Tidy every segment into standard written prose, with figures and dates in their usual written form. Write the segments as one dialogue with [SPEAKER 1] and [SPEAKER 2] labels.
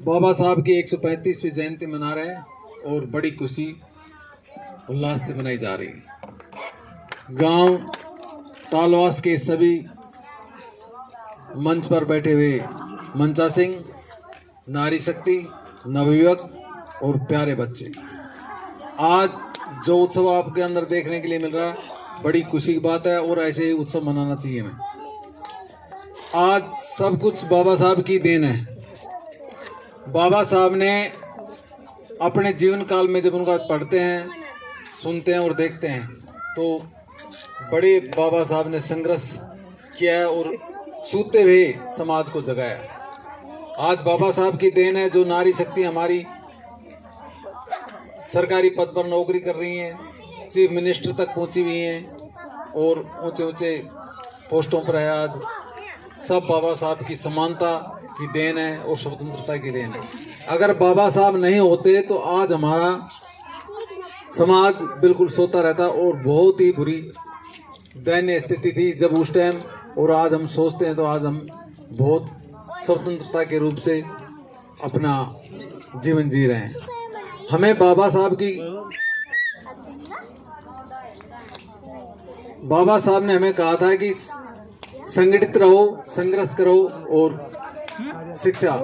[SPEAKER 1] बाबा साहब की 135वीं जयंती मना रहे हैं और बड़ी खुशी उल्लास से मनाई जा रही है। गांव तालवास के सभी मंच पर बैठे हुए मंचा सिंह, नारी शक्ति, नवयुवक और प्यारे बच्चे, आज जो उत्सव आपके अंदर देखने के लिए मिल रहा है बड़ी खुशी की बात है और ऐसे ही उत्सव मनाना चाहिए हमें। आज सब कुछ बाबा साहब की देन है। बाबा साहब ने अपने जीवन काल में जब उनका पढ़ते हैं, सुनते हैं और देखते हैं तो बड़े बाबा साहब ने संघर्ष किया है और सूते हुए समाज को जगाया। आज बाबा साहब की देन है जो नारी शक्ति हमारी सरकारी पद पर नौकरी कर रही हैं, चीफ मिनिस्टर तक पहुंची हुई हैं और ऊंचे ऊंचे पोस्टों पर है। आज सब बाबा साहब की समानता की देन है और स्वतंत्रता की देन है। अगर बाबा साहब नहीं होते तो आज हमारा समाज बिल्कुल सोता रहता और बहुत ही बुरी दयनीय स्थिति थी जब उस टाइम, और आज हम सोचते हैं तो आज हम बहुत स्वतंत्रता के रूप से अपना जीवन जी रहे हैं। हमें बाबा साहब ने हमें कहा था कि संगठित रहो, संघर्ष करो और शिक्षा,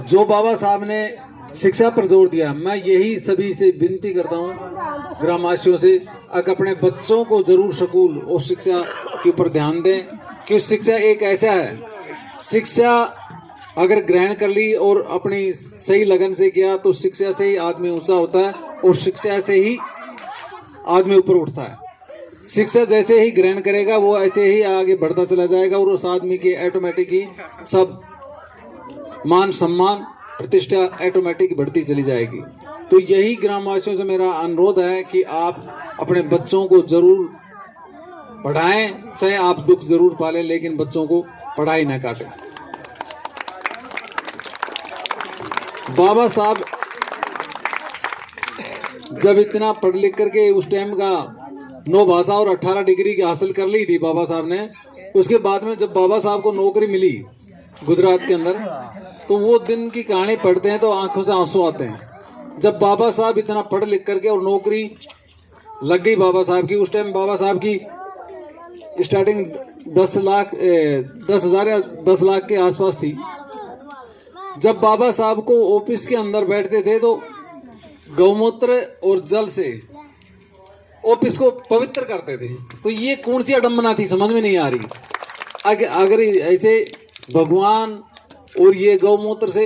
[SPEAKER 1] जो बाबा साहब ने शिक्षा पर जोर दिया। मैं यही सभी से विनती करता हूँ, ग्रामवासियों से, अगर अपने बच्चों को जरूर स्कूल और शिक्षा के ऊपर ध्यान दें कि शिक्षा एक ऐसा है, शिक्षा अगर ग्रहण कर ली और अपनी सही लगन से किया तो शिक्षा से ही आदमी ऊंचा होता है और शिक्षा से ही आदमी ऊपर उठता है। शिक्षा जैसे ही ग्रहण करेगा वो ऐसे ही आगे बढ़ता चला जाएगा और उस आदमी की ऑटोमेटिक ही सब मान सम्मान प्रतिष्ठा ऑटोमेटिक बढ़ती चली जाएगी। तो यही ग्रामवासियों से मेरा अनुरोध है कि आप अपने बच्चों को जरूर पढ़ाएं, चाहे आप दुख जरूर पालें लेकिन बच्चों को पढ़ाई ना काटें। बाबा साहब जब इतना पढ़ लिख करके उस टाइम का 9 भाषा और 18 डिग्री की हासिल कर ली थी बाबा साहब ने, उसके बाद में जब बाबा साहब को नौकरी मिली गुजरात के अंदर तो वो दिन की कहानी पढ़ते हैं तो आंखों से आंसू आते हैं। जब बाबा साहब इतना पढ़ लिख करके और नौकरी लग गई बाबा साहब की, उस टाइम बाबा साहब की स्टार्टिंग 10 लाख या 10 लाख के आसपास थी। जब बाबा साहब को ऑफिस के अंदर बैठते थे तो गौमूत्र और जल से ऑफिस को पवित्र करते थे। तो ये कौन सी अडम्बना थी, समझ में नहीं आ रही। अगर ऐसे भगवान और ये गौमूत्र से